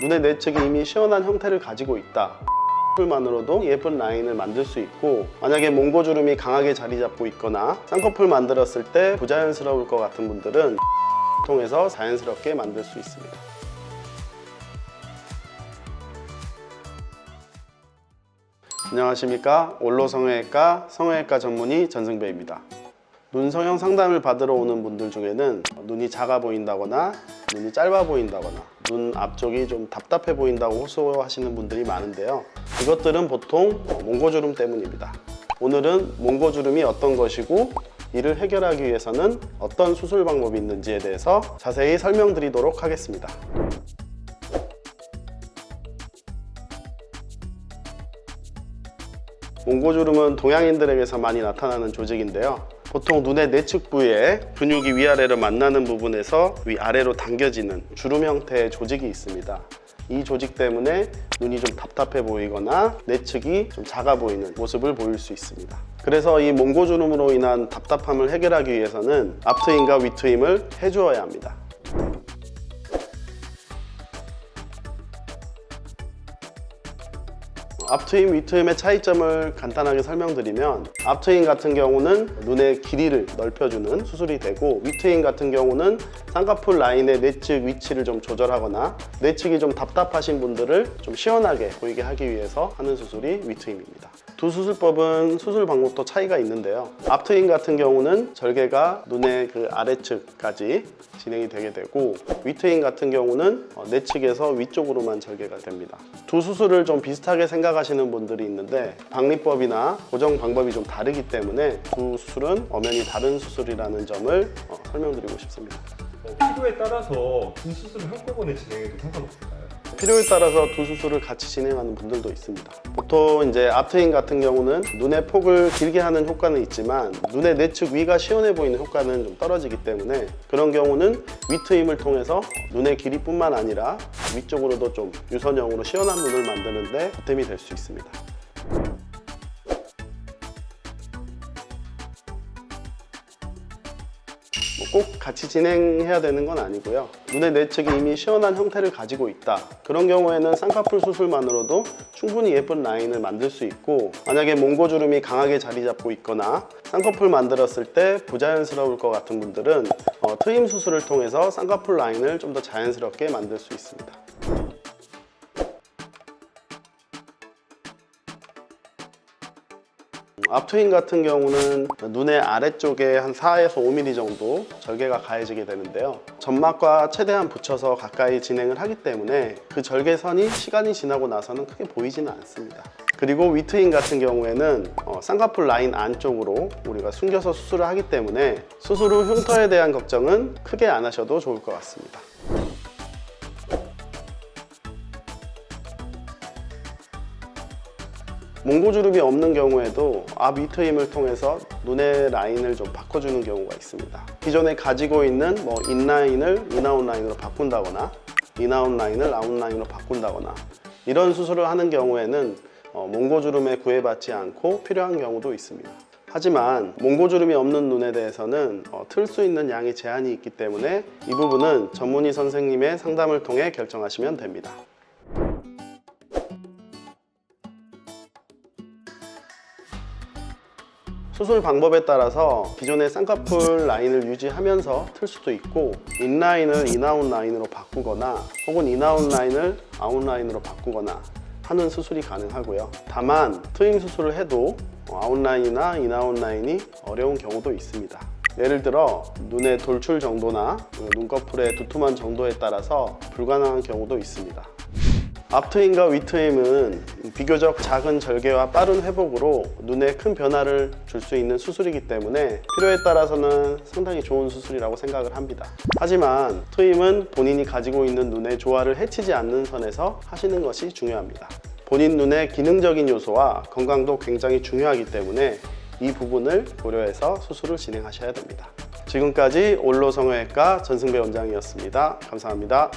눈의 내측이 이미 시원한 형태를 가지고 있다. 만으로도 예쁜 라인을 만들 수 있고, 만약에 몽고주름이 강하게 자리 잡고 있거나 쌍꺼풀 만들었을 때 부자연스러울 것 같은 분들은 통해서 자연스럽게 만들 수 있습니다. 안녕하십니까. 올로 성형외과 성형외과 전문의 전승배입니다. 눈 성형 상담을 받으러 오는 분들 중에는 눈이 작아 보인다거나 눈이 짧아 보인다거나 눈 앞쪽이 좀 답답해 보인다고 호소하시는 분들이 많은데요, 이것들은 보통 몽고주름 때문입니다. 오늘은 몽고주름이 어떤 것이고 이를 해결하기 위해서는 어떤 수술 방법이 있는지에 대해서 자세히 설명드리도록 하겠습니다. 몽고주름은 동양인들에게서 많이 나타나는 조직인데요, 보통 눈의 내측 부위에 근육이 위아래로 만나는 부분에서 위아래로 당겨지는 주름 형태의 조직이 있습니다. 이 조직 때문에 눈이 좀 답답해 보이거나 내측이 좀 작아 보이는 모습을 보일 수 있습니다. 그래서 이 몽고주름으로 인한 답답함을 해결하기 위해서는 앞트임과 윗트임을 해주어야 합니다. 앞트임, 윗트임의 차이점을 간단하게 설명드리면, 앞트임 같은 경우는 눈의 길이를 넓혀주는 수술이 되고, 윗트임 같은 경우는 쌍꺼풀 라인의 내측 위치를 좀 조절하거나 내측이 좀 답답하신 분들을 좀 시원하게 보이게 하기 위해서 하는 수술이 윗트임입니다. 두 수술법은 수술 방법도 차이가 있는데요, 앞트임 같은 경우는 절개가 눈의 그 아래측까지 진행이 되게 되고, 윗트임 같은 경우는 내측에서 위쪽으로만 절개가 됩니다. 두 수술을 좀 비슷하게 생각하시는 분들이 있는데, 박리법이나 고정 방법이 좀 다르기 때문에 두 수술은 엄연히 다른 수술이라는 점을 설명드리고 싶습니다. 필요에 따라서 두 수술을 한꺼번에 진행해도 상관없을까요? 필요에 따라서 두 수술을 같이 진행하는 분들도 있습니다. 보통 이제 앞트임 같은 경우는 눈의 폭을 길게 하는 효과는 있지만 눈의 내측 위가 시원해 보이는 효과는 좀 떨어지기 때문에, 그런 경우는 윗트임을 통해서 눈의 길이뿐만 아니라 위쪽으로도 좀 유선형으로 시원한 눈을 만드는 데 보탬이 될 수 있습니다. 꼭 같이 진행해야 되는 건 아니고요, 눈의 내측이 이미 시원한 형태를 가지고 있다, 그런 경우에는 쌍꺼풀 수술만으로도 충분히 예쁜 라인을 만들 수 있고, 만약에 몽고주름이 강하게 자리 잡고 있거나 쌍꺼풀 만들었을 때 부자연스러울 것 같은 분들은 트임 수술을 통해서 쌍꺼풀 라인을 좀 더 자연스럽게 만들 수 있습니다. 앞트임 같은 경우는 눈의 아래쪽에 한 4에서 5mm 정도 절개가 가해지게 되는데요, 점막과 최대한 붙여서 가까이 진행을 하기 때문에 그 절개선이 시간이 지나고 나서는 크게 보이지는 않습니다. 그리고 윗트임 같은 경우에는 쌍꺼풀 라인 안쪽으로 우리가 숨겨서 수술을 하기 때문에 수술 후 흉터에 대한 걱정은 크게 안 하셔도 좋을 것 같습니다. 몽고주름이 없는 경우에도 앞 윗트임을 통해서 눈의 라인을 좀 바꿔주는 경우가 있습니다. 기존에 가지고 있는 인라인을 인아웃 라인으로 바꾼다거나 인아웃 라인을 아웃 라인으로 바꾼다거나, 이런 수술을 하는 경우에는 몽고주름에 구애받지 않고 필요한 경우도 있습니다. 하지만 몽고주름이 없는 눈에 대해서는 틀 수 있는 양의 제한이 있기 때문에 이 부분은 전문의 선생님의 상담을 통해 결정하시면 됩니다. 수술 방법에 따라서 기존의 쌍꺼풀 라인을 유지하면서 틀 수도 있고, 인라인을 인아웃 라인으로 바꾸거나 혹은 인아웃 라인을 아웃 라인으로 바꾸거나 하는 수술이 가능하고요. 다만 트임 수술을 해도 아웃라인이나 인아웃 라인이 어려운 경우도 있습니다. 예를 들어 눈의 돌출 정도나 눈꺼풀의 두툼한 정도에 따라서 불가능한 경우도 있습니다. 앞트임과 윗트임은 비교적 작은 절개와 빠른 회복으로 눈에 큰 변화를 줄 수 있는 수술이기 때문에 필요에 따라서는 상당히 좋은 수술이라고 생각을 합니다. 하지만 트임은 본인이 가지고 있는 눈의 조화를 해치지 않는 선에서 하시는 것이 중요합니다. 본인 눈의 기능적인 요소와 건강도 굉장히 중요하기 때문에 이 부분을 고려해서 수술을 진행하셔야 됩니다. 지금까지 올로 성형외과 전승배 원장이었습니다. 감사합니다.